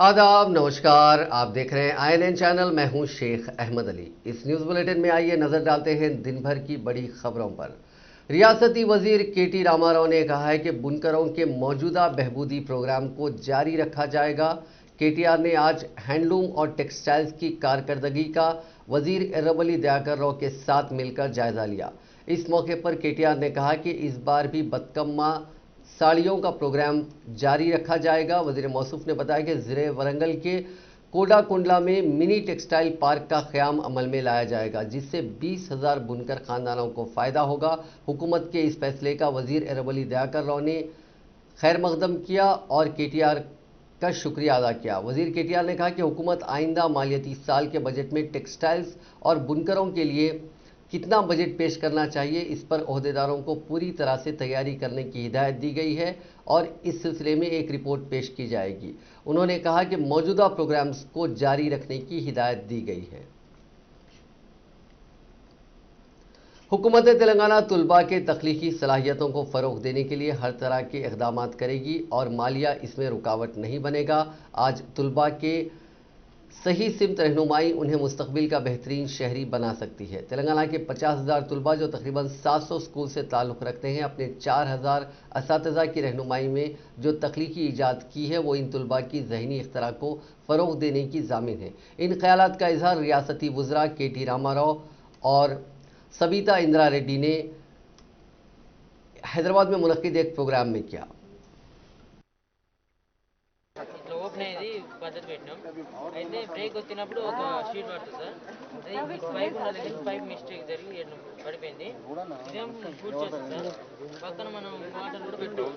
आदाब नमस्कार। आप देख रहे हैं INN चैनल। मैं हूं शेख अहमद अली। इस न्यूज़ बुलेटिन में आइए नजर डालते हैं दिन भर की बड़ी खबरों पर। रियासती वजीर KT रामाराव ने कहा है कि बुनकरों के मौजूदा बहबूदी प्रोग्राम को जारी रखा जाएगा। KTR ने आज हैंडलूम और टेक्सटाइल्स की कारकर्दगी का वजीर एर्रवल्ली दयाकर राव के साथ मिलकर जायजा लिया। इस मौके पर KTR ने कहा कि इस बार भी बतकम्मा साड़ियों का प्रोग्राम जारी रखा जाएगा। वजीर मौसूफ ने बताया कि ज़िले वरंगल के कोडाकुंडला में मिनी टेक्सटाइल पार्क का क़याम अमल में लाया जाएगा, जिससे 20,000 बुनकर खानदानों को फ़ायदा होगा। हुकूमत के इस फैसले का वजीर एर्रवल्ली दयाकर राव ने खैर मकदम किया और KTR का शुक्रिया अदा किया। वजीर KTR ने कहा कि हुकूमत आइंदा मालियाती साल के बजट में टेक्सटाइल्स और बुनकरों के लिए कितना बजट पेश करना चाहिए, इस पर ओहदेदारों को पूरी तरह से तैयारी करने की हिदायत दी गई है और इस सिलसिले में एक रिपोर्ट पेश की जाएगी। उन्होंने कहा कि मौजूदा प्रोग्राम्स को जारी रखने की हिदायत दी गई है। हुकूमत तेलंगाना तुलबा के तख्लीकी सलाहियतों को फ़रोग़ देने के लिए हर तरह के इक़दाम करेगी और मालिया इसमें रुकावट नहीं बनेगा। आज तुलबा के सही सिमत रहनुमाई उन्हें मुस्तकबिल का बेहतरीन शहरी बना सकती है। तेलंगाना के 50,000 तुलबा जो तकरीबन 700 स्कूल से ताल्लुक़ रखते हैं, अपने 4,000 असातिज़ा की रहनुमाई में जो तख्लीकी ईजाद की है वो इन तुलबा की ज़हनी इख्तरा को फ़रोग़ देने की ज़ामिन है। इन ख़यालात का इज़हार रियासती वज़रा KT रामाराव और सबिता इंदिरा रेड्डी ने हैदराबाद में मुनक़्क़िद एक प्रोग्राम में किया। అనేది పద్ధతి పెట్టినాం. అయితే బ్రేక్ వచ్చినప్పుడు ఒక షీట్ పడుతుంది సార్. అది పైప్ ఉన్నది కానీ పైప్ మిస్టేక్ జరిగి పడిపోయింది. ఇదేం పూర్తి చేస్తుంది సార్. పక్కన మనం వాటర్ కూడా పెట్టాం.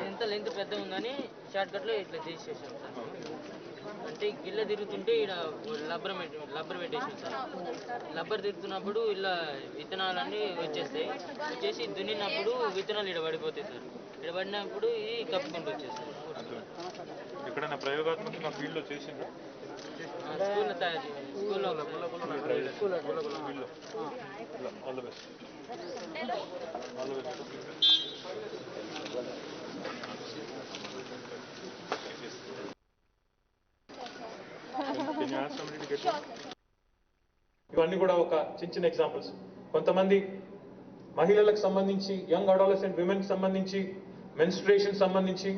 ఎంత లెంత్ పెద్దగా ఉందని షార్ట్ కట్లో ఇట్లా తీసేసాం సార్. అంటే గిల్ల తిరుగుతుంటే ఇక్కడ లబ్బర్ పెట్టేసాం సార్. లబ్బర్ తిరుగుతున్నప్పుడు ఇలా విత్తనాలన్నీ వచ్చేసి దున్నినప్పుడు విత్తనాలు ఇక్కడ పడిపోతాయి సార్. ఇక్కడ పడినప్పుడు ఇది కప్పుకుంటూ వచ్చేసారు. ఎక్కడైనా ప్రయోగాత్మకంగా ఫీల్డ్లో చేసిందా? స్కూల్లో తయారు స్కూల్లో all the best. All the best. ఇవన్నీ కూడా ఒక చిన్న ఎగ్జాంపుల్స్. కొంతమంది మహిళలకు సంబంధించి, యంగ్ అడాలసెంట్ విమెన్కి సంబంధించి, మెన్స్ట్రుయేషన్ సంబంధించి,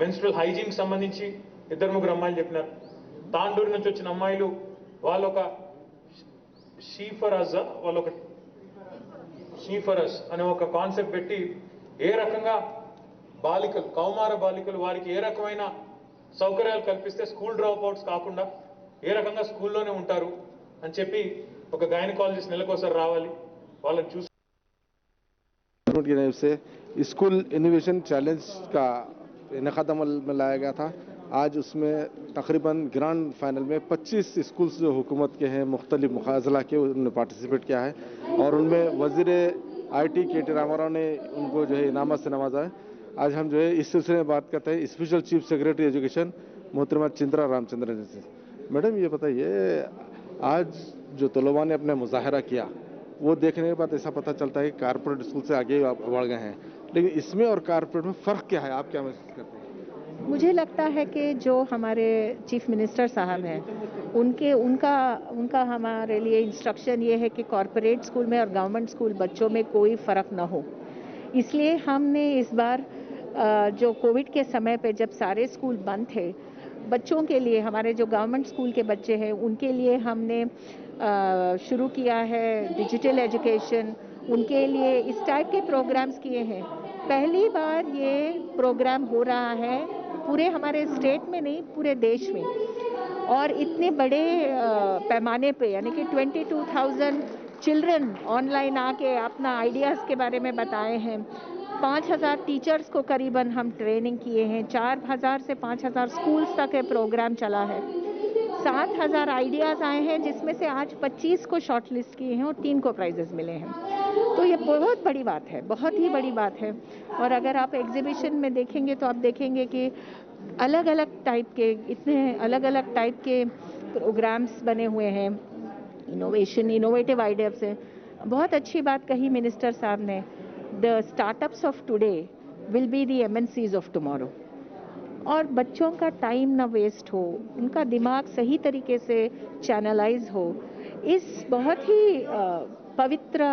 మెన్స్ట్రల్ హైజీన్కి సంబంధించి 2-3 అమ్మాయిలు చెప్పినారు. తాండూరు నుంచి వచ్చిన అమ్మాయిలు వాళ్ళొక షీఫరస్ అనే ఒక కాన్సెప్ట్ పెట్టి ఏ రకంగా బాలికలు, కౌమార బాలికలు వారికి ఏ రకమైన సౌకర్యాలు కల్పిస్తే స్కూల్ డ్రాప్ అవుట్స్ కాకుండా ఏ రకంగా స్కూల్లోనే ఉంటారు అని చెప్పి ఒక గైనకాలజిస్ట్ నెలకోసారి రావాలి, వాళ్ళని చూసి से स्कूल इनोवेशन चैलेंज का इनेकाद अमल में लाया गया था। आज उसमें तकरीबन ग्रांड फाइनल में 25 स्कूल्स जो हुकूमत के हैं, मुख्तलिफ मुकाजला के, उन्होंने पार्टिसिपेट किया है और उनमें वज़ीर IT KT रामाराव ने उनको जो है इनामत से नवाजा है। आज हम जो है इस सिलसिले में बात करते हैं स्पेशल चीफ सेक्रेटरी एजुकेशन मोहतरमा चिंद्रा रामचंद्रन जी से। मैडम ये बताइए, आज जो तलबा ने अपना मुजाहरा किया वो देखने के बाद ऐसा पता चलता है कि कारपोरेट स्कूल से आगे बढ़ गए हैं, लेकिन इसमें और कारपोरेट में फ़र्क क्या है, आप क्या महसूस करते हैं? मुझे लगता है कि जो हमारे चीफ मिनिस्टर साहब हैं उनका हमारे लिए इंस्ट्रक्शन ये है कि कॉरपोरेट स्कूल में और गवर्नमेंट स्कूल बच्चों में कोई फ़र्क ना हो। इसलिए हमने इस बार जो कोविड के समय पे जब सारे स्कूल बंद थे, बच्चों के लिए, हमारे जो गवर्नमेंट स्कूल के बच्चे हैं उनके लिए हमने शुरू किया है डिजिटल एजुकेशन। उनके लिए इस टाइप के प्रोग्राम्स किए हैं। पहली बार ये प्रोग्राम हो रहा है पूरे हमारे स्टेट में नहीं, पूरे देश में, और इतने बड़े पैमाने पे, यानी कि 22,000 चिल्ड्रन ऑनलाइन आके अपना आइडियाज़ के बारे में बताए हैं। 5,000 टीचर्स को करीबन हम ट्रेनिंग किए हैं। 4,000 से 5,000 स्कूल्स तक ये प्रोग्राम चला है। 7,000 आइडियाज़ आए हैं, जिसमें से आज 25 को शॉर्टलिस्ट किए हैं और 3 को प्राइजेस मिले हैं। तो ये बहुत बड़ी बात है, बहुत ही बड़ी बात है। और अगर आप एग्जीबिशन में देखेंगे तो आप देखेंगे कि अलग अलग टाइप के, इतने अलग अलग टाइप के प्रोग्राम्स बने हुए हैं। इनोवेटिव आइडिया से बहुत अच्छी बात कही मिनिस्टर साहब ने, the startups of today will be the MNCs of tomorrow. और बच्चों का टाइम ना वेस्ट हो, उनका दिमाग सही तरीके से चैनलाइज हो, इस बहुत ही पवित्र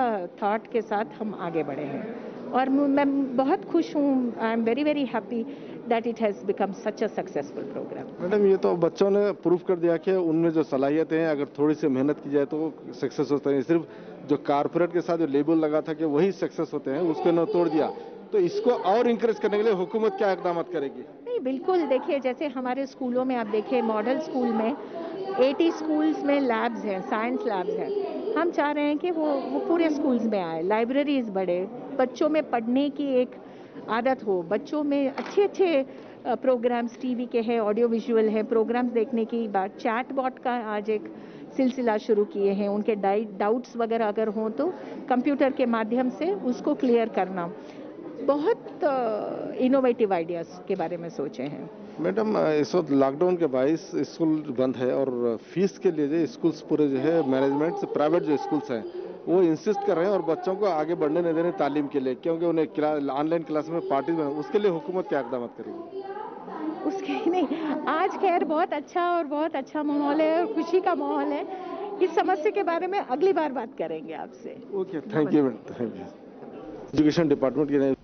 थॉट के साथ हम आगे बढ़े हैं और मैं बहुत खुश हूँ। I am very very happy that it has become such a successful program. Madam, ये तो बच्चों ने प्रूव कर दिया कि उनमें जो सलाहियतें हैं, अगर थोड़ी सी मेहनत की जाए तो वो सक्सेस होते हैं। सिर्फ जो कारपोरेट के साथ जो लेबल लगा था कि वही सक्सेस होते हैं, उसको न तोड़ दिया। तो इसको और इंकरेज करने के लिए हुकूमत क्या इकदाम करेगी? नहीं, बिल्कुल, देखिए जैसे हमारे स्कूलों में आप देखिए, मॉडल स्कूल में 80 स्कूल्स में लैब्स हैं, साइंस लैब्स हैं। हम चाह रहे हैं कि वो पूरे स्कूल्स में आए, लाइब्रेरीज बढ़े, बच्चों में पढ़ने की एक आदत हो, बच्चों में अच्छे अच्छे प्रोग्राम्स टीवी के हैं, ऑडियो विजुअल है, प्रोग्राम्स देखने की बात। चैट बॉट का आज एक सिलसिला शुरू किए हैं, उनके डाउट्स वगैरह अगर हों तो कंप्यूटर के माध्यम से उसको क्लियर करना। बहुत इनोवेटिव आइडियाज़ के बारे में सोचे हैं। मैडम, इस वक्त लॉकडाउन के बायस स्कूल बंद है और फीस के लिए जो स्कूल्स पूरे जो है मैनेजमेंट से प्राइवेट जो स्कूल्स हैं वो इंसिस्ट कर रहे हैं और बच्चों को आगे बढ़ने नहीं दे रहे तालीम के लिए, क्योंकि उन्हें ऑनलाइन क्लास में पार्टी में, उसके लिए हुकूमत क्या इकदाम करेगी? उसके नहीं, आज खैर बहुत अच्छा माहौल है और खुशी का माहौल है। इस समस्या के बारे में अगली बार बात करेंगे आपसे। Okay, thank you madam, thank you. Education department के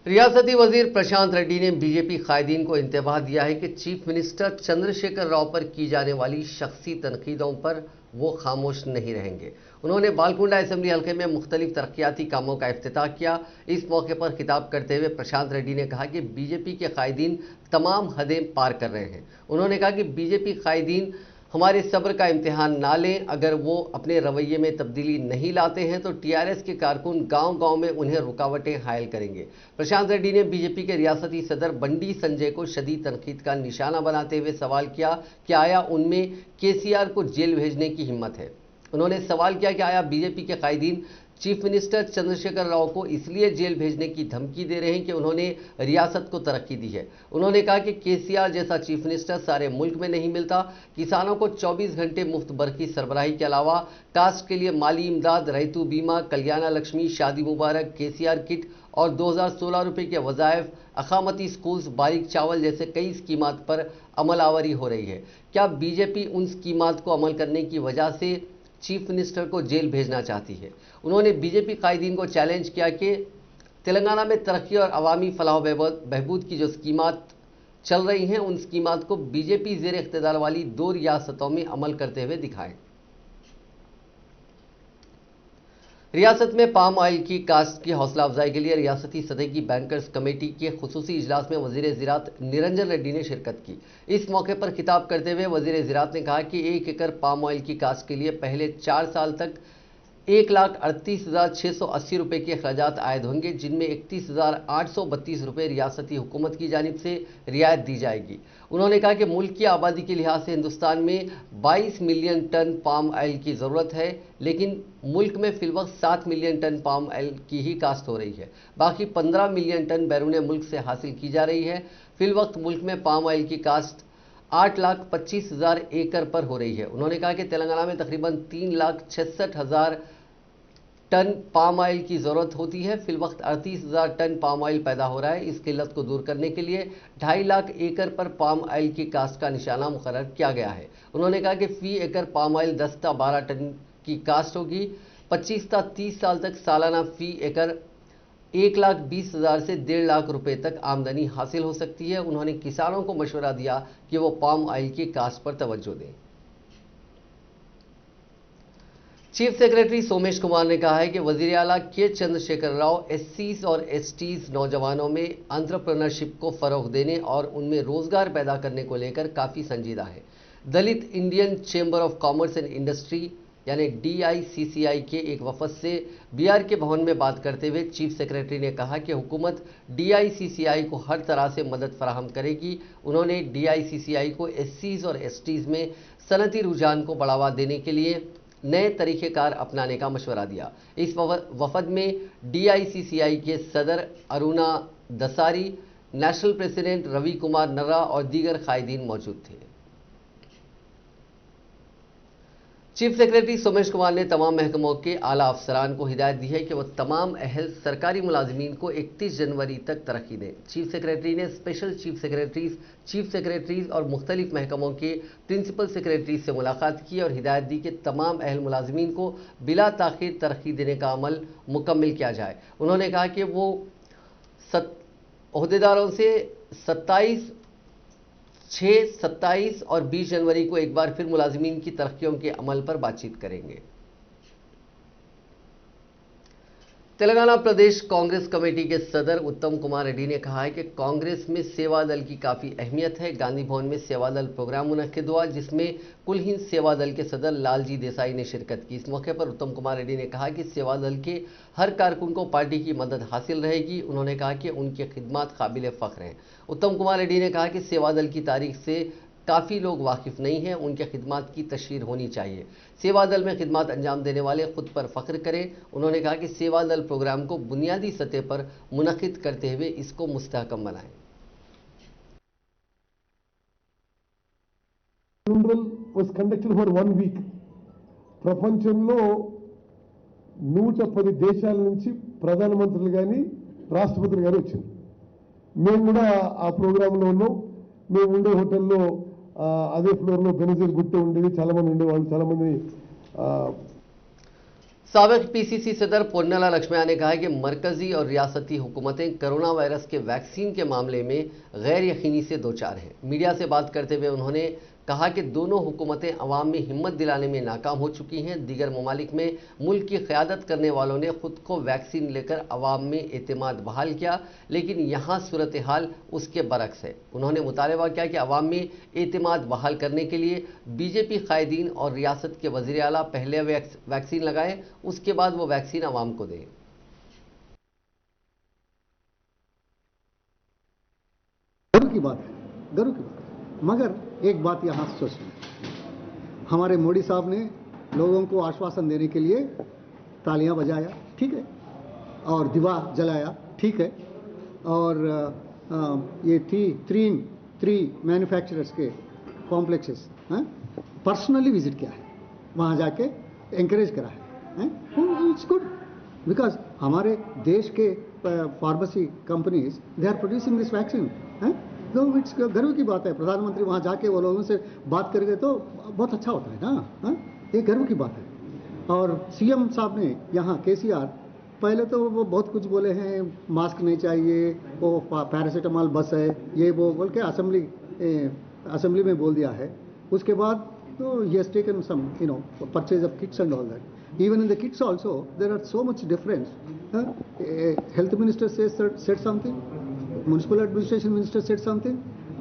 रियासती वजीर प्रशांत रेड्डी ने बीजेपी कायदीन को इंतबाह दिया है कि चीफ मिनिस्टर चंद्रशेखर राव पर की जाने वाली शख्सी तनकीदों पर वो खामोश नहीं रहेंगे। उन्होंने बालकुंडा असेंबली हल्के में मुख्तलिफ तरक्याती कामों का इफ्तिताह किया। इस मौके पर खिताब करते हुए प्रशांत रेड्डी ने कहा कि बीजेपी के कायदीन तमाम हदें पार कर रहे हैं। उन्होंने कहा कि बीजेपी कायदीन हमारे सब्र का इम्तिहान ना लें। अगर वो अपने रवैये में तब्दीली नहीं लाते हैं तो टीआरएस के कारकुन गांव-गांव में उन्हें रुकावटें हायल करेंगे। प्रशांत रेड्डी ने बीजेपी के रियासती सदर बंडी संजय को शदीद तनकीद का निशाना बनाते हुए सवाल किया कि आया उनमें केसीआर को जेल भेजने की हिम्मत है। उन्होंने सवाल किया कि आया बीजेपी के कायदीन चीफ मिनिस्टर चंद्रशेखर राव को इसलिए जेल भेजने की धमकी दे रहे हैं कि उन्होंने रियासत को तरक्की दी है। उन्होंने कहा कि केसीआर जैसा चीफ मिनिस्टर सारे मुल्क में नहीं मिलता। किसानों को 24 घंटे मुफ्त बरकी सरबराही के अलावा कास्ट के लिए माली इमदाद, रैतु बीमा, कल्याणा लक्ष्मी, शादी मुबारक, केसीआर किट और 2016 रुपये के वज़ाइफ, अकामती स्कूल्स, बारीक चावल जैसे कई स्कीमात पर अमल आवरी हो रही है। क्या बीजेपी उन स्कीमात को अमल करने की वजह से चीफ मिनिस्टर को जेल भेजना चाहती है? उन्होंने बीजेपी कायदीन को चैलेंज किया कि तेलंगाना में तरक्की और अवामी फलाह बहबूद की जो स्कीमात चल रही हैं उन स्कीमात को बीजेपी ज़ेर इख्तिदार वाली 2 रियासतों में अमल करते हुए दिखाएं। रियासत में पाम ऑयल की काश्त की हौसला अफजाई के लिए रियासती सतह की बैंकर्स कमेटी के खुसूसी इजलास में वजीर ज़राअत निरंजन रेड्डी ने शिरकत की। इस मौके पर खिताब करते हुए वजीर ज़राअत ने कहा कि 1 एकड़ पाम ऑयल की काश्त के लिए पहले 4 साल तक 1,38,680 रुपये के अखराजात आयद होंगे, जिनमें 31,832 रुपये रियासती हुकूमत की जानिब से रियायत दी जाएगी। उन्होंने कहा कि मुल्क की आबादी के लिहाज से हिंदुस्तान में 22 मिलियन टन पाम ऑयल की ज़रूरत है, लेकिन मुल्क में फिलवक्त 7 मिलियन टन पाम ऑयल की ही काश्त हो रही है। बाकी 15 मिलियन टन बैरून मुल्क से हासिल की जा रही है। फिलवक्त मुल्क में पाम ऑयल की काश्त 8,25,000 एकड़ पर हो रही है। उन्होंने कहा कि तेलंगाना में तकरीबन 3,66,000 टन पाम ऑयल की ज़रूरत होती है। फिलवक्त 38,000 टन पाम ऑयल पैदा हो रहा है। इस किल्लत को दूर करने के लिए 2.5 लाख एकड़ पर पाम ऑयल की काश्त का निशाना मुकर्रर किया गया है। उन्होंने कहा कि फी एकड़ पाम ऑयल 10 से 12 टन की काश्त होगी। 25 से 30 साल तक सालाना फी एकड़ 1,20,000 से 1.5 लाख रुपए तक आमदनी हासिल हो सकती है। उन्होंने किसानों को मशवरा दिया कि वो पाम ऑयल की काश्त पर तवज्जो दें। चीफ सेक्रेटरी सोमेश कुमार ने कहा है कि वजीर आला के चंद्रशेखर राव एससीज और एसटीज नौजवानों में एंटरप्रेन्योरशिप को फ़रोग देने और उनमें रोजगार पैदा करने को लेकर काफ़ी संजीदा है। Dalit Indian chamber of commerce and industry यानी DICCI के एक वफद से BR के भवन में बात करते हुए चीफ सेक्रेटरी ने कहा कि हुकूमत DICCI को हर तरह से मदद फराहम करेगी। उन्होंने DICCI को एससीज और एसटीज में सनती रुझान को बढ़ावा देने के लिए नए तरीक़ेकार अपनाने का मशवरा दिया। इस वफद में DICCI के सदर अरुणा दसारी, नेशनल प्रेसिडेंट रवि कुमार नर्रा और दीगर कायदीन मौजूद थे। चीफ सेक्रेटरी सोमेश कुमार ने तमाम महकमों के आला अफसरान को हिदायत दी है कि वह तमाम अहल सरकारी मुलाजमीन को 31 जनवरी तक तरक्की दें। चीफ सेक्रेटरी ने स्पेशल चीफ सेक्रेटरीज और मुख्तलिफ महकमों के प्रिंसिपल सेक्रेटरीज से मुलाकात की और हिदायत दी कि तमाम अहल मुलाजमीन को बिला ताखीर तरक्की देने का अमल मुकम्मल किया जाए। उन्होंने कहा कि वो ओहदेदारों से 6, 27 और 20 जनवरी को एक बार फिर मुलाजिमीन की तरक्कियों के अमल पर बातचीत करेंगे। तेलंगाना प्रदेश कांग्रेस कमेटी के सदर उत्तम कुमार रेड्डी ने कहा है कि कांग्रेस में सेवा दल की काफ़ी अहमियत है। गांधी भवन में सेवा दल प्रोग्राम मुनक्किद हुआ जिसमें कुल हिंद सेवा दल के सदर लालजी देसाई ने शिरकत की। इस मौके पर उत्तम कुमार रेड्डी ने कहा कि सेवा दल के हर कारकुन को पार्टी की मदद हासिल रहेगी। उन्होंने कहा कि उनकी खिदमत काबिल फ़ख्र हैं। उत्तम कुमार रेड्डी ने कहा कि सेवा दल की तारीख से काफ़ी लोग वाकिफ़ नहीं हैं, उनके खिदमत की तशहीर होनी चाहिए। सेवा दल में खिदमत अंजाम देने वाले खुद पर फ़ख्र करें। उन्होंने कहा कि सेवा दल प्रोग्राम को बुनियादी सतह पर मुनक़िद करते हुए इसको मुस्तहकम बनाएं। Funeral was conducted for 1 week. ప్రపంచంలో 110 దేశాల నుంచి ప్రధానమంత్రులు కానీ రాష్ట్రపతులు కానీ వచ్చారు. మేము కూడా ఆ ప్రోగ్రాంలో ఉన్నాం. మేము ఉండే హోటల్లో అదే ఫ్లోర్లో బెనజీర్ గుట్ట ఉండేది, చాలా మంది ఉండేవాళ్ళు, చాలా మంది साबिक पीसीसी सदर पोन्नला लक्ष्मया ने कहा कि मरकजी और रियासती हुकूमतें कोरोना वायरस के वैक्सीन के मामले में गैर यकीनी से दो चार हैं। मीडिया से बात करते हुए उन्होंने कहा कि दोनों हुकूमतें अवाम में हिम्मत दिलाने में नाकाम हो चुकी हैं। दीगर ममालिक में मुल्क की क़यादत करने वालों ने खुद को वैक्सीन लेकर अवाम में एतमाद बहाल किया, लेकिन यहाँ सूरत हाल उसके बरक्स है। उन्होंने मुतालबा किया कि अवाम में एतमाद बहाल करने के लिए बीजेपी कायदीन और रियासत के वज़ीर आला पहले वैक्सीन लगाएं, उसके बाद वो वैक्सीन अवाम को दें। गर्व की बात है, गर्व की बात है। मगर एक बात यहाँ सोचना, हमारे मोदी साहब ने लोगों को आश्वासन देने के लिए तालियां बजाया, ठीक है, और दिवा जलाया, ठीक है, और ये थ्री मैन्युफैक्चरर्स के कॉम्प्लेक्सेस पर्सनली विजिट किया है, वहाँ जाके एंकरेज करा है। इट्स गुड बिकॉज हमारे देश के pharmacy companies they are producing this vaccine, तो इट्स गर्व की बात है। प्रधानमंत्री वहाँ जाके वो लोगों से बात करेंगे तो बहुत अच्छा होता है ना, ये गर्व की बात है। और सीएम साहब ने यहाँ केसीआर पहले तो वो बहुत कुछ बोले हैं, मास्क नहीं चाहिए, वो पैरासीटामॉल बस है, ये वो बोल के असेंबली में बोल दिया है। उसके बाद तो he has taken some purchase of kits and all that. Even in the kits also there are so much difference. Health minister said something, municipal administration minister said something,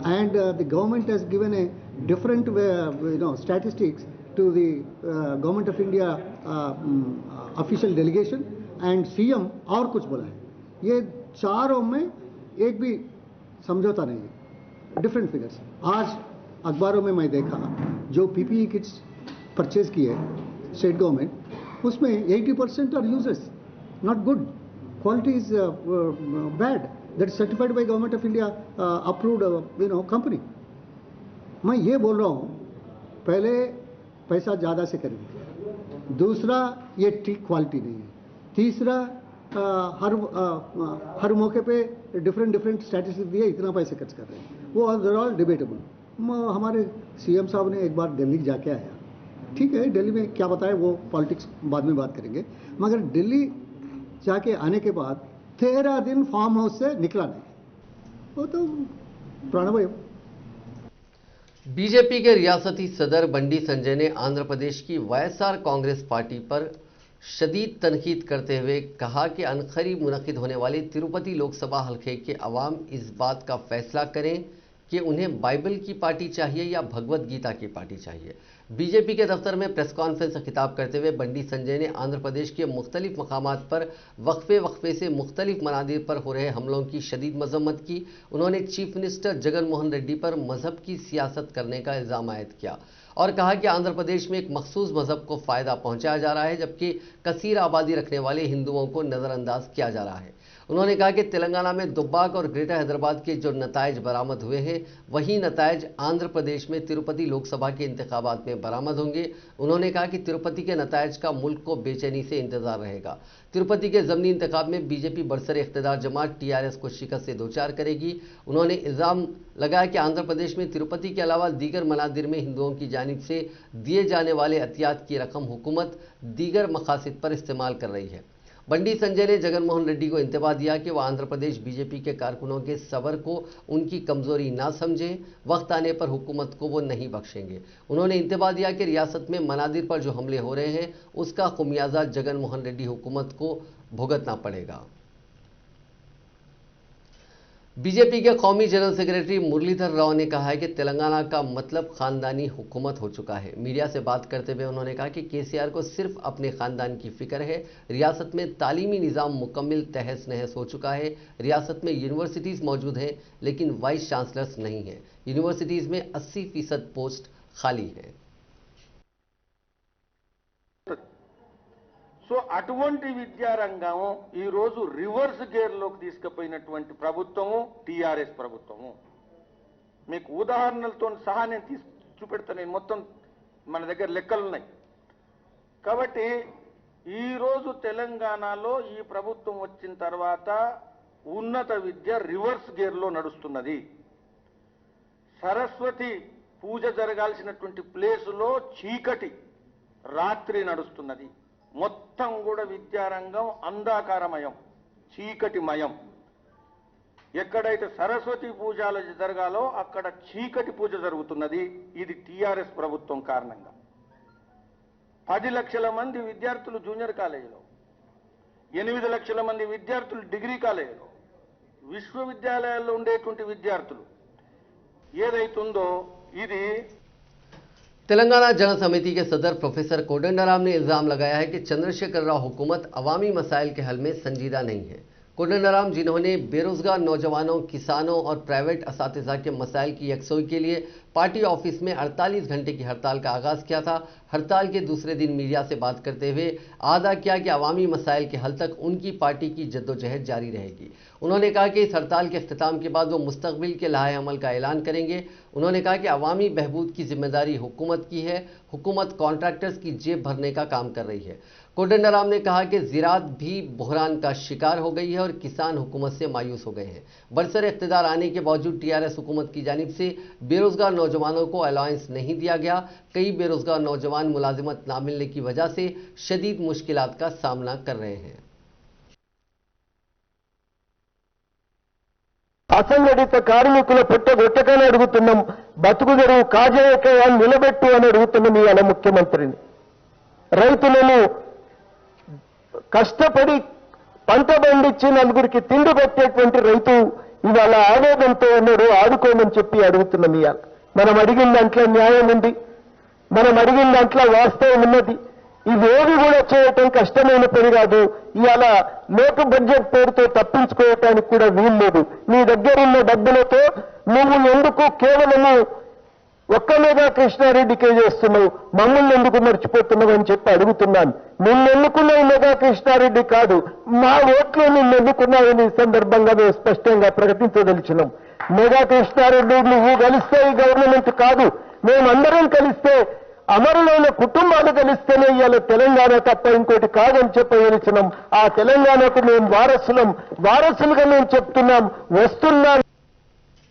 and the government has given a different statistics to the government of India official delegation, and CM और कुछ बोला है। ये चारों में एक भी समझौता नहीं है, डिफरेंट फिगर्स। आज अखबारों में मैं देखा जो पीपीई किट्स परचेज किए स्टेट गवर्नमेंट, उसमें 80% are users, not good, quality is bad, that certified by government of India approved company. मैं ये बोल रहा हूँ, पहले पैसा ज़्यादा से करेंगे, दूसरा ये ठीक क्वालिटी नहीं है, तीसरा हर मौके पे डिफरेंट स्टैटिस्टिक्स दिए, इतना पैसे खर्च कर रहे हैं, वो आर ऑल डिबेटेबल। हमारे सीएम साहब ने एक बार दिल्ली जाके आया, ठीक है, दिल्ली में क्या बताया वो पॉलिटिक्स बाद में बात करेंगे, मगर दिल्ली जाके आने के बाद 13 दिन फार्म हाउस से निकला नहीं, वो तो प्राणभय। बीजेपी के रियासती सदर बंडी संजय ने आंध्र प्रदेश की वाईएसआर कांग्रेस पार्टी पर शदीद तनकीद करते हुए कहा कि अनकरीब मुनक्किद होने वाली तिरुपति लोकसभा हल्के के अवाम इस बात का फैसला करें कि उन्हें बाइबल की पार्टी चाहिए या भगवत गीता की पार्टी चाहिए। बीजेपी के दफ्तर में प्रेस कॉन्फ्रेंस से खिताब करते हुए बंडी संजय ने आंध्र प्रदेश के मुख्तलिफ मकामात पर वक्फे से मुख्तलिफ मनादिर पर हो रहे हमलों की शदीद मजम्मत की। उन्होंने चीफ मिनिस्टर जगन मोहन रेड्डी पर मजहब की सियासत करने का इल्ज़ाम आयद किया और कहा कि आंध्र प्रदेश में एक मखसूस मजहब को फायदा पहुंचाया जा रहा है, जबकि कसीर आबादी रखने वाले हिंदुओं को नज़रअंदाज किया जा रहा है। उन्होंने कहा कि तेलंगाना में दुब्बाक और ग्रेटर हैदराबाद के जो नतायज बरामद हुए हैं, वही नतायज आंध्र प्रदेश में तिरुपति लोकसभा के इंतखाबात में बरामद होंगे। उन्होंने कहा कि तिरुपति के नतायज का मुल्क को बेचैनी से इंतजार रहेगा। तिरुपति के ज़मीनी इंतखाब में बीजेपी बरसरे इख्तिदार जमात टीआरएस को शिकस्त से दो चार करेगी। उन्होंने इल्ज़ाम लगाया कि आंध्र प्रदेश में तिरुपति के अलावा दीगर मनादिर में हिंदुओं की जानिब से दिए जाने वाले अतियात की रकम हुकूमत दीगर मकासद पर इस्तेमाल कर रही है। बंडी संजय ने जगनमोहन रेड्डी को इंतबाह दिया कि वह आंध्र प्रदेश बीजेपी के कारकुनों के सबर को उनकी कमजोरी ना समझें, वक्त आने पर हुकूमत को वो नहीं बख्शेंगे। उन्होंने इंतबाह दिया कि रियासत में मनादिर पर जो हमले हो रहे हैं, उसका खुमियाजा जगनमोहन रेड्डी हुकूमत को भुगतना पड़ेगा। बीजेपी के कौमी जनरल सेक्रेटरी मुरलीधर राव ने कहा है कि तेलंगाना का मतलब खानदानी हुकूमत हो चुका है। मीडिया से बात करते हुए उन्होंने कहा कि केसीआर को सिर्फ अपने खानदान की फिक्र है। रियासत में तालीमी निज़ाम मुकम्मल तहस नहस हो चुका है। रियासत में यूनिवर्सिटीज़ मौजूद हैं, लेकिन वाइस चांसलर्स नहीं हैं। यूनिवर्सिटीज़ में 80% पोस्ट खाली हैं। సో అటువంటి విద్యారంగం ఈ రోజు రివర్స్ గేర్లోకి తీసుకుపోయినటువంటి ప్రభుత్వము టీఆర్ఎస్ ప్రభుత్వము. మీకు ఉదాహరణలతో సహా నేను చూపెడతాను. నేను మొత్తం మన దగ్గర లెక్కలు ఉన్నాయి. కాబట్టి ఈ రోజు తెలంగాణలో ఈ ప్రభుత్వం వచ్చిన తర్వాత ఉన్నత విద్య రివర్స్ గేర్లో నడుస్తున్నది. సరస్వతి పూజ జరగాల్సినటువంటి ప్లేసులో చీకటి రాత్రి నడుస్తున్నది. మొత్తం కూడా విద్యారంగం అంధకారమయం, చీకటిమయం. ఎక్కడైతే సరస్వతి పూజలు జరగాలో అక్కడ చీకటి పూజ జరుగుతున్నది. ఇది టీఆర్ఎస్ ప్రభుత్వం కారణంగా. 10 లక్షల మంది విద్యార్థులు జూనియర్ కాలేజీలో, 8 లక్షల మంది విద్యార్థులు డిగ్రీ కాలేజీలో, విశ్వవిద్యాలయాల్లో ఉండేటువంటి విద్యార్థులు ఏదైతుందో ఇది तेलंगाना जन समिति के सदर प्रोफेसर कोदंडराम ने इल्ज़ाम लगाया है कि चंद्रशेखर राव हुकूमत अवामी मसाइल के हल में संजीदा नहीं है। कोदंडराम, जिन्होंने बेरोजगार नौजवानों, किसानों और प्राइवेट असातिज़ा के मसाइल की यकसोई के लिए पार्टी ऑफिस में 48 घंटे की हड़ताल का आगाज़ किया था, हड़ताल के दूसरे दिन मीडिया से बात करते हुए आदा किया कि अवामी मसाइल के हल तक उनकी पार्टी की जद्दोजहद जारी रहेगी। उन्होंने कहा कि इस हड़ताल के अख्तिताम के बाद वो मुस्तकबिल के लाहे अमल का ऐलान करेंगे। उन्होंने कहा कि अवामी बहबूद की जिम्मेदारी हुकूमत की है, हुकूमत कॉन्ट्रैक्टर्स की जेब भरने का काम कर रही है। कोदंडराम ने कहा कि ज़राअत भी बहरान का शिकार हो गई है और किसान हुकूमत से मायूस हो गए हैं। बरसरे इख्तिदार आने के बावजूद टीआरएस हुकूमत की जानिब से बेरोजगार नौजवानों को अलाउंस नहीं दिया गया। कई बेरोजगार नौजवान मुलाजिमत ना मिलने की वजह से शदीद मुश्किलात का सामना कर रहे हैं। అసంఘటిత కార్మికుల పుట్టగొట్టకని అడుగుతున్నాం. బతుకు తెరువు కాజేయకయా నిలబెట్టు అని అడుగుతున్నాం ఇవాళ ముఖ్యమంత్రిని. రైతులను కష్టపడి పంట పండించి నలుగురికి తిండి పెట్టేటువంటి రైతు ఇవాళ ఆవేదనతో ఉన్నాడు. ఆదుకోమని చెప్పి అడుగుతున్నాం ఇవాళ. మనం అడిగిన దాంట్లో న్యాయం ఉంది, మనం అడిగిన దాంట్లో వాస్తవం ఉన్నది. ఇవేవి కూడా చేయటం కష్టమైన పని కాదు. ఇవాళ లోటు బడ్జెట్ పేరుతో తప్పించుకోవటానికి కూడా వీలు లేదు. నీ దగ్గరున్న డబ్బులతో నువ్వు ఎందుకు కేవలము ఒక్క మెగా కృష్ణారెడ్డికే చేస్తున్నావు, మమ్మల్ని ఎందుకు మర్చిపోతున్నావు అని చెప్పి అడుగుతున్నాను. నిన్నెన్నుకున్న మెగా కృష్ణారెడ్డి కాదు, మా ఓట్లు నిన్నెన్నుకున్నావని ఈ సందర్భంగా మేము స్పష్టంగా ప్రకటించదలిచినాం. మెగా కృష్ణారెడ్డి నువ్వు కలిస్తే ఈ గవర్నమెంట్ కాదు, మేమందరం కలిస్తే, అమరులైన కుటుంబాలు కలిస్తేనే ఇవాళ తెలంగాణ తప్ప ఇంకోటి కాదని చెప్పదలిచినాం. ఆ తెలంగాణకు మేము వారసులుగా మేము చెప్తున్నాం, వస్తున్నాం.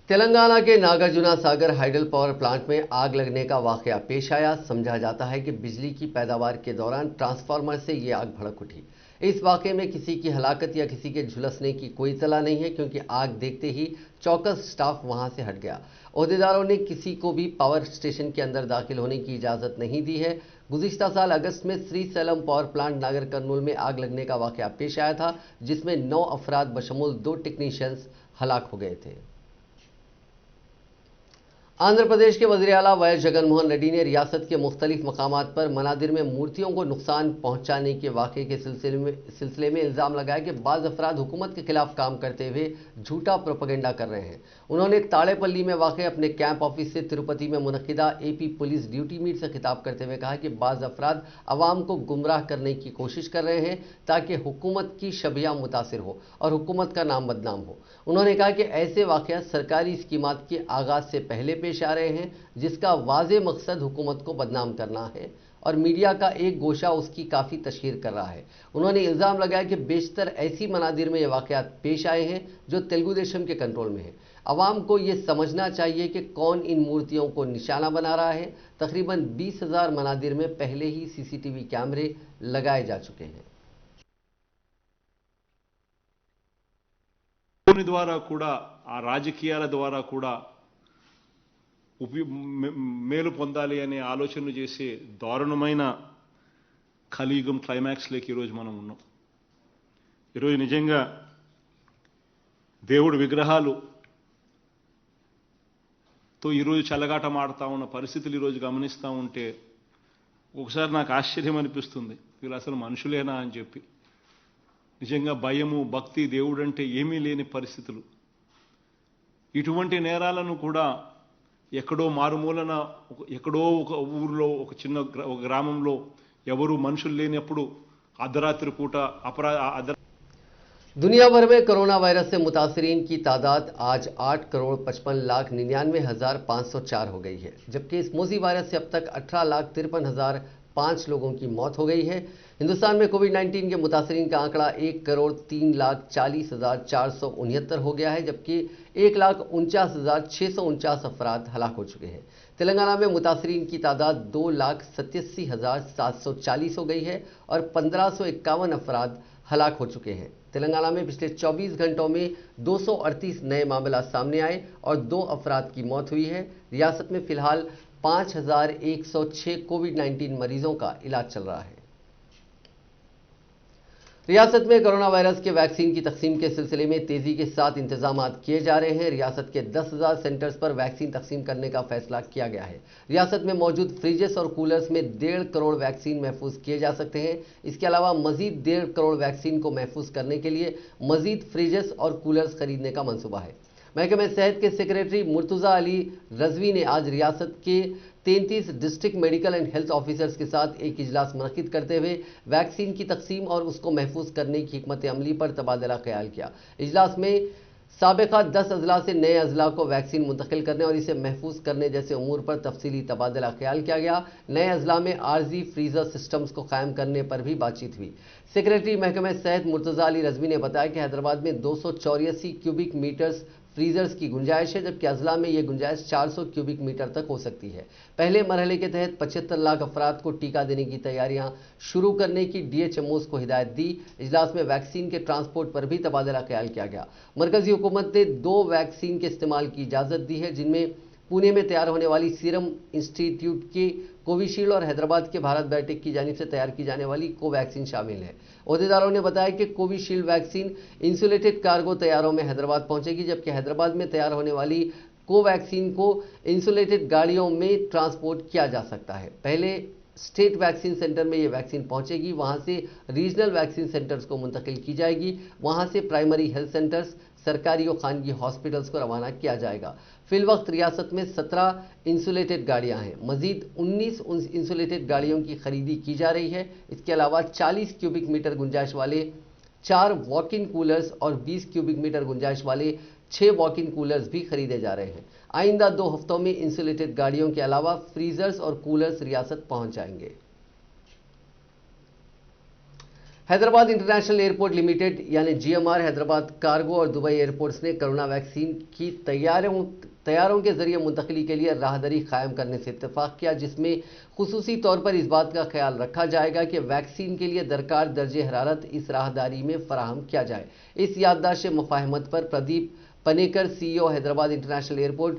तेलंगाना के नागार्जुना सागर हाइडल पावर प्लांट में आग लगने का वाकया पेश आया। समझा जाता है कि बिजली की पैदावार के दौरान ट्रांसफार्मर से ये आग भड़क उठी। इस वाकये में किसी की हलाकत या किसी के झुलसने की कोई इत्तला नहीं है, क्योंकि आग देखते ही चौकस स्टाफ वहां से हट गया। ओहदेदारों ने किसी को भी पावर स्टेशन के अंदर दाखिल होने की इजाज़त नहीं दी है। गुज़िश्ता साल अगस्त में श्रीसैलम पावर प्लांट नागर कर्नूल में आग लगने का वाकया पेश आया था, जिसमें 9 अफराद बशमूल 2 टेक्नीशियंस हलाक हो गए थे। आंध्र प्रदेश के वज़ीर आला वाई जगनमोहन रेड्डी ने रियासत के मुख्तलिफ मकामात पर मनादिर में मूर्तियों को नुकसान पहुंचाने के वाक़े के सिलसिले में इल्ज़ाम लगाया कि बाज़ अफराद हुकूमत के खिलाफ काम करते हुए झूठा प्रोपेगेंडा कर रहे हैं। उन्होंने ताड़ेपल्ली में वाक़ अपने कैंप ऑफिस से तिरुपति में मुनक्किदा AP पुलिस ड्यूटी मीट से खिताब करते हुए कहा कि बाज़ अफराद आवाम को गुमराह करने की कोशिश कर रहे हैं ताकि हुकूमत की शबिया मुतासिर हो और हुकूमत का नाम बदनाम हो। उन्होंने कहा कि ऐसे वाक़यात सरकारी स्कीमात के आगाज़ से पहले पेश आ रहे हैं, जिसका वाज़े मकसद हुकूमत को बदनाम करना है और मीडिया का एक गोशा उसकी काफ़ी तशहीर कर रहा है। उन्होंने इल्ज़ाम लगाया कि बेशतर ऐसी मनादिर में ये वाक़यात पेश आए हैं जो तेलुगु देशम के कंट्रोल में है। आवाम को ये समझना चाहिए कि कौन इन मूर्तियों को निशाना बना रहा है। तकरीबन 20,000 मनादिर में पहले ही CCTV कैमरे लगाए जा चुके हैं। ద్వారా కూడా ఆ రాజకీయాల ద్వారా కూడా మేలు పొందాలి అనే ఆలోచనలు చేసే దారుణమైన కలియుగం క్లైమాక్స్లోకి ఈరోజు మనం ఉన్నాం. ఈరోజు నిజంగా దేవుడి విగ్రహాలుతో ఈరోజు చెలగాటం ఆడుతూ ఉన్న పరిస్థితులు ఈరోజు గమనిస్తూ ఉంటే ఒకసారి నాకు ఆశ్చర్యం అనిపిస్తుంది, వీళ్ళు అసలు మనుషులేనా అని చెప్పి. నిజంగా భయము భక్తి దేవుడంటే ఏమీ లేని పరిస్థితులు. ఇటువంటి నేరాలను కూడా ఎక్కడో మారుమూలన ఎక్కడో ఒక ఊరిలో ఒక చిన్న గ్రామంలో ఎవరు మనుషులు లేనప్పుడు అర్ధరాత్రి పూట दुनिया भर में कोरोना वायरस से मुतासरीन की तादाद आज 8,55,99,504 हो गई है, जबकि इस मोजी वायरस से अब तक 18,53,005 लोगों की मौत हो गई है। हिंदुस्तान में कोविड-19 के मुतासरीन का आंकड़ा 1,03,40,469 हो गया है, जबकि 1,49,649 अफराद हलाक हो चुके हैं। तेलंगाना में मुतासरीन की तादाद 2,87,740 हो गई है और 1,551 अफराद हलाक हो चुके हैं। तेलंगाना में पिछले 24 घंटों में 238 नए मामला सामने आए और 2 अफराद की मौत हुई है। रियासत में फिलहाल 5,106 कोविड-19 मरीजों का इलाज चल रहा है। रियासत में कोरोना वायरस के वैक्सीन की तकसीम के सिलसिले में तेजी के साथ इंतजाम किए जा रहे हैं। रियासत के 10,000 सेंटर्स पर वैक्सीन तकसीम करने का फैसला किया गया है। रियासत में मौजूद फ्रिजेस और कूलर्स में 1.5 करोड़ वैक्सीन महफूज किए जा सकते हैं। इसके अलावा मजीद 1.5 करोड़ वैक्सीन को महफूज करने के लिए मजीद फ्रिजेस और कूलर्स खरीदने का मंसूबा है। महकमे सेहत के सेक्रेटरी मुर्तज़ा अली रजवी ने आज रियासत के 33 district medical and health officers के साथ एक इजलास मुनक्किद करते हुए वैक्सीन की तकसीम और उसको महफूज करने की हिकमत अमली पर तबादला ख्याल किया। इजलास में साबिका 10 अजला से नए अजला को वैक्सीन मुंतकिल करने और इसे महफूज करने जैसे उमूर पर तफसीली तबादला ख्याल किया गया। नए अजला में आर्जी फ्रीजर सिस्टम्स को कायम करने पर भी बातचीत हुई। सेक्रेटरी महकमे सेहत मुर्तज़ा अली रजवी ने बताया कि हैदराबाद में 284 क्यूबिक मीटर्स फ्रीजर्स की गुंजाइश है, जबकि अजला में यह गुंजाइश 400 क्यूबिक मीटर तक हो सकती है। पहले मरहले के तहत 75 लाख अफराद को टीका देने की तैयारियां शुरू करने की DHMOs को हिदायत दी। इजलास में वैक्सीन के ट्रांसपोर्ट पर भी तबादला ख्याल किया गया। मरकजी हुकूमत ने 2 वैक्सीन के इस्तेमाल की इजाज़त दी है, जिनमें पुणे में तैयार होने वाली सीरम इंस्टीट्यूट की कोविशील्ड और हैदराबाद के भारत बायोटेक की जानिब से तैयार की जाने वाली कोवैक्सीन शामिल है। ओहदेदारों ने बताया कि कोविशील्ड वैक्सीन इंसुलेटेड कार्गो तैयारों में हैदराबाद पहुंचेगी, जबकि हैदराबाद में तैयार होने वाली कोवैक्सीन को इंसुलेटेड गाड़ियों में ट्रांसपोर्ट किया जा सकता है। पहले स्टेट वैक्सीन सेंटर में ये वैक्सीन पहुंचेगी, वहां से रीजनल वैक्सीन सेंटर्स को मुंतकिल की जाएगी, वहां से प्राइमरी हेल्थ सेंटर्स, सरकारी और खानगी हॉस्पिटल्स को रवाना किया जाएगा। फिलवक्त रियासत में 17 इंसुलेटेड गाड़ियां हैं। मजीद 19 इंसुलेटेड गाड़ियों की खरीदी की जा रही है। इसके अलावा 40 क्यूबिक मीटर गुंजाइश वाले 4 वॉक इन कूलर्स और 20 क्यूबिक मीटर गुंजाइश वाले 6 वॉक इन कूलर्स भी खरीदे जा रहे हैं। आइंदा 2 हफ्तों में इंसुलेटेड गाड़ियों के अलावा फ्रीजर्स और कूलर्स रियासत पहुंच जाएंगे। हैदराबाद इंटरनेशनल एयरपोर्ट लिमिटेड यानी GMR, हैदराबाद कार्गो और दुबई एयरपोर्ट्स ने कोरोना वैक्सीन की तैयारों के जरिए मुंतकली के लिए राहदरी कायम करने से इत्तेफाक किया, जिसमें खुसूसी तौर पर इस बात का ख्याल रखा जाएगा कि वैक्सीन के लिए दरकार दर्जे हरारत इस राहदारी में फराहम किया जाए। इस याददाश्त मुफाहमत पर Pradeep Panicker CEO Hyderabad international airport,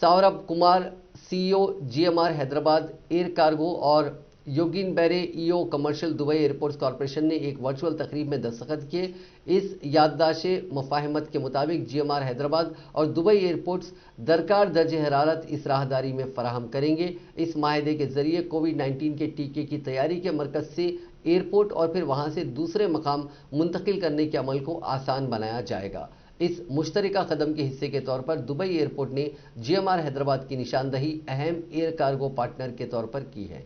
Saurabh Kumar CEO GMR Hyderabad air cargo और योगिन बेरे ईओ कमर्शियल दुबई एयरपोर्ट्स कॉरपोरेशन ने एक वर्चुअल तकरीब में दस्तखत किए। इस याददाशे मुफाहमत के मुताबिक GMR हैदराबाद और दुबई एयरपोर्ट्स दरकार दर्जे हरारत इस राहदारी में फराहम करेंगे। इस माहदे के जरिए कोविड-19 के टीके की तैयारी के मरकज से एयरपोर्ट और फिर वहां से दूसरे मकाम मुंतकिल करने के अमल को आसान बनाया जाएगा। इस मुश्तरका कदम के हिस्से के तौर पर दुबई एयरपोर्ट ने GMR हैदराबाद की निशानदही अहम एयर कार्गो पार्टनर के तौर पर की है।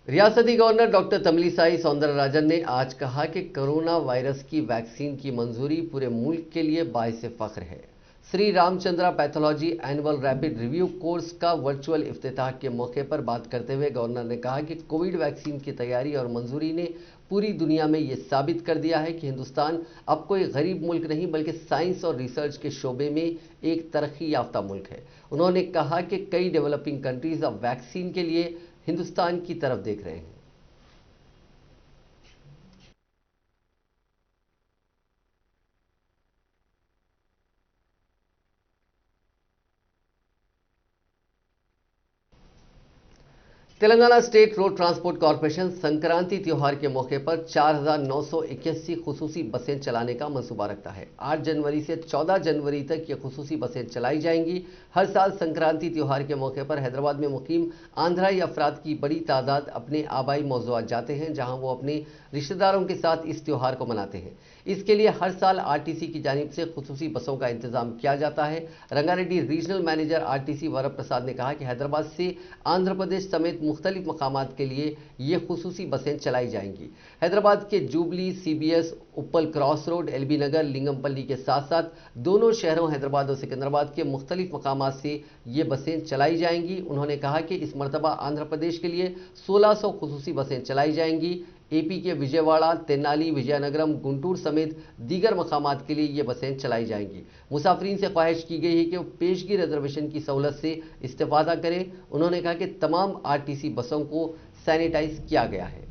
रियासती गवर्नर डॉक्टर तमिलिसाई सौंदरराजन ने आज कहा कि कोरोना वायरस की वैक्सीन की मंजूरी पूरे मुल्क के लिए बाइसे फख्र है। Shri Ramchandra pathology annual rapid review course का वर्चुअल इफ्तिताह के मौके पर बात करते हुए गवर्नर ने कहा कि कोविड वैक्सीन की तैयारी और मंजूरी ने पूरी दुनिया में ये साबित कर दिया है कि हिंदुस्तान अब कोई गरीब मुल्क नहीं बल्कि साइंस और रिसर्च के शोबे में एक तरक्की याफ्ता मुल्क है। उन्होंने कहा कि कई डेवलपिंग कंट्रीज अब वैक्सीन के लिए हिंदुस्तान की तरफ देख रहे हैं। Telangana state road transport corporation Sankranti त्योहार के मौके पर 4,981 खुसूसी बसें चलाने का मंसूबा रखता है। 8 जनवरी से 14 जनवरी तक ये खुसूसी बसें चलाई जाएंगी। हर साल संक्रांति त्योहार के मौके पर हैदराबाद में मुकीम आंध्राई अफराद की बड़ी तादाद अपने आबाई मौज़ूआत जाते हैं, जहां वो अपने रिश्तेदारों के साथ इस त्यौहार को मनाते हैं। इसके लिए हर साल RTC की जानिब से खुसूसी बसों का इंतजाम किया जाता है। Rangareddy regional manager RTC Varaprasad ने कहा कि हैदराबाद से आंध्र प्रदेश समेत मुख्तलिफ मकामात के लिए ये खुसूसी बसें चलाई जाएंगी। हैदराबाद के जुबली, CBS, उप्पल क्रॉस रोड, LB नगर, लिंगमपल्ली के साथ साथ दोनों शहरों हैदराबाद और सिकंदराबाद के मुख्तलिफ मकामात से ये बसें चलाई जाएंगी। उन्होंने कहा कि इस मरतबा आंध्र प्रदेश के लिए 1600 खुसूसी बसें चलाई जाएंगी। AP के विजयवाड़ा, तेनाली, विजयनगरम, गुंटूर समेत दीगर मकामात के लिए ये बसें चलाई जाएंगी। मुसाफरीन से ख्वाहिश की गई है कि वो पेशगी रिजर्वेशन की सहूलत से इस्तेफादा करें। उन्होंने कहा कि तमाम RTC बसों को सैनिटाइज किया गया है।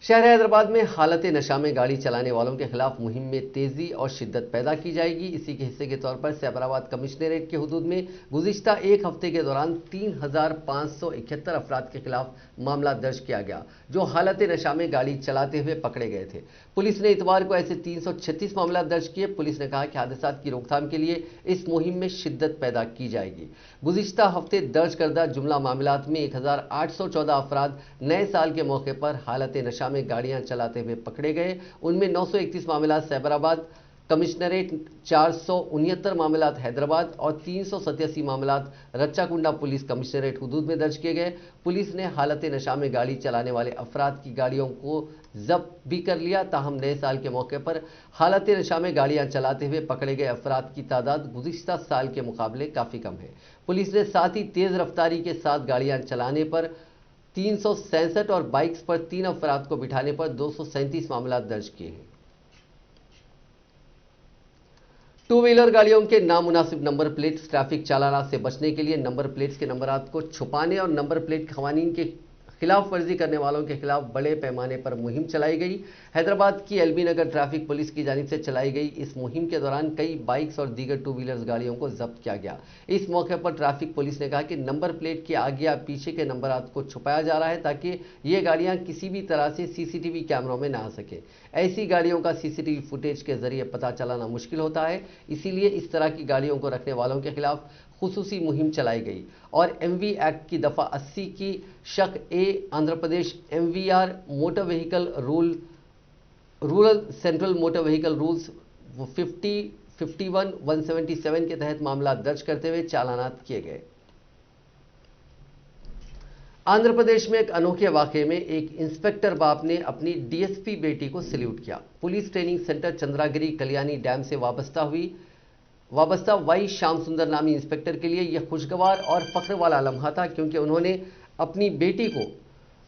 शहर हैदराबाद में हालत नशा में गाड़ी चलाने वालों के खिलाफ मुहिम में तेजी और शिद्दत पैदा की जाएगी। इसी के हिस्से के तौर पर सैबराबाद कमिश्नरेट के हुदूद में गुज़िश्ता एक हफ्ते के दौरान 3,571 अफराद के खिलाफ मामला दर्ज किया गया, जो हालत नशा में गाड़ी चलाते हुए पकड़े गए थे। पुलिस ने इतवार को ऐसे 336 मामला दर्ज किए। पुलिस ने कहा कि हादसात की रोकथाम के लिए इस मुहिम में शिद्दत पैदा की जाएगी। गुज़िश्ता हफ्ते दर्ज करदा जुमला मामलात में 1,814 अफराद नए साल के मौके पर हालत नशा में गाड़ियां चलाते हुए पकड़े गए। उनमें 931 मामला सैबराबाद कमिश्नरेट, 469 मामलात हैदराबाद और 387 मामलात रच्चाकुंडा पुलिस कमिश्नरेट हुदूद में दर्ज किए गए। पुलिस ने हालत नशा में गाड़ी चलाने वाले अफराद की गाड़ियों को जब्त भी कर लिया। ताहम नए साल के मौके पर हालत नशा में गाड़ियां चलाते हुए पकड़े गए अफराद की तादाद गुज़िश्ता साल के मुकाबले काफ़ी कम है। पुलिस ने साथ ही तेज़ रफ्तारी के साथ गाड़ियां चलाने पर 367 और बाइक्स पर 3 अफराद को बिठाने पर 237 मामला दर्ज किए हैं। टू व्हीलर गाड़ियों के नामुनासिब नंबर प्लेट्स ट्रैफिक चालानात से बचने के लिए नंबर प्लेट्स के नंबरात को छुपाने और नंबर प्लेट खवानीन के खिलाफ वर्जी करने वालों के खिलाफ बड़े पैमाने पर मुहिम चलाई गई। हैदराबाद की LB नगर ट्रैफिक पुलिस की जानिब से चलाई गई इस मुहिम के दौरान कई बाइक्स और दीगर टू व्हीलर्स गाड़ियों को जब्त किया गया। इस मौके पर ट्रैफिक पुलिस ने कहा कि नंबर प्लेट के आगे या पीछे के नंबरात को छुपाया जा रहा है ताकि ये गाड़ियां किसी भी तरह से CCTV कैमरों में ना आ सके। ऐसी गाड़ियों का CCTV फुटेज के जरिए पता चलाना मुश्किल होता है, इसीलिए इस तरह की गाड़ियों को रखने वालों के खिलाफ खुसूसी मुहिम चलाई गई और MV एक्ट की दफ़ा 80 की शक A Andhra Pradesh MVR motor vehicle rural central motor vehicle rules 50, 51, 177 के तहत मामला दर्ज करते हुए चालानात किए गए। आंध्र प्रदेश में एक अनोखे वाकये में एक इंस्पेक्टर बाप ने अपनी DSP बेटी को सैल्यूट किया। Police training centre Chandragiri Kalyani dam से वाबस्ता वाई श्याम सुंदर नामी इंस्पेक्टर के लिए यह खुशगवार और फख्र वाला लम्हा था, क्योंकि उन्होंने अपनी बेटी को,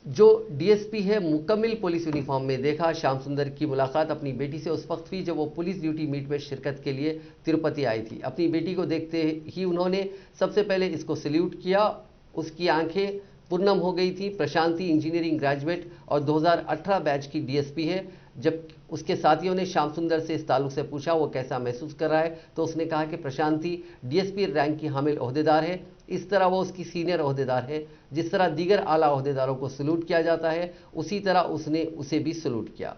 जो DSP है, मुकम्मिल पुलिस यूनिफॉर्म में देखा। श्याम सुंदर की मुलाकात अपनी बेटी से उस वक्त हुई जब वो पुलिस ड्यूटी मीट में शिरकत के लिए तिरुपति आई थी। अपनी बेटी को देखते ही उन्होंने सबसे पहले इसको सैल्यूट किया। उसकी आंखें पुरनम हो गई थी। प्रशांति इंजीनियरिंग ग्रेजुएट और 2018 बैच की DSP है। जब उसके साथियों ने श्याम सुंदर से इस ताल्लुक से पूछा वो कैसा महसूस कर रहा है, तो उसने कहा कि प्रशांति डीएसपी रैंक की हामिल ओहदेदार है। इस तरह वो उसकी सीनियर ओहदेदार है। जिस तरह दीगर आला ओहदेदारों को सलूट किया जाता है, उसी तरह उसने उसे भी सलूट किया।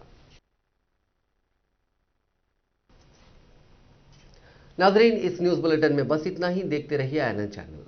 नाजरीन, इस न्यूज़ बुलेटिन में बस इतना ही। देखते रहिए INN चैनल।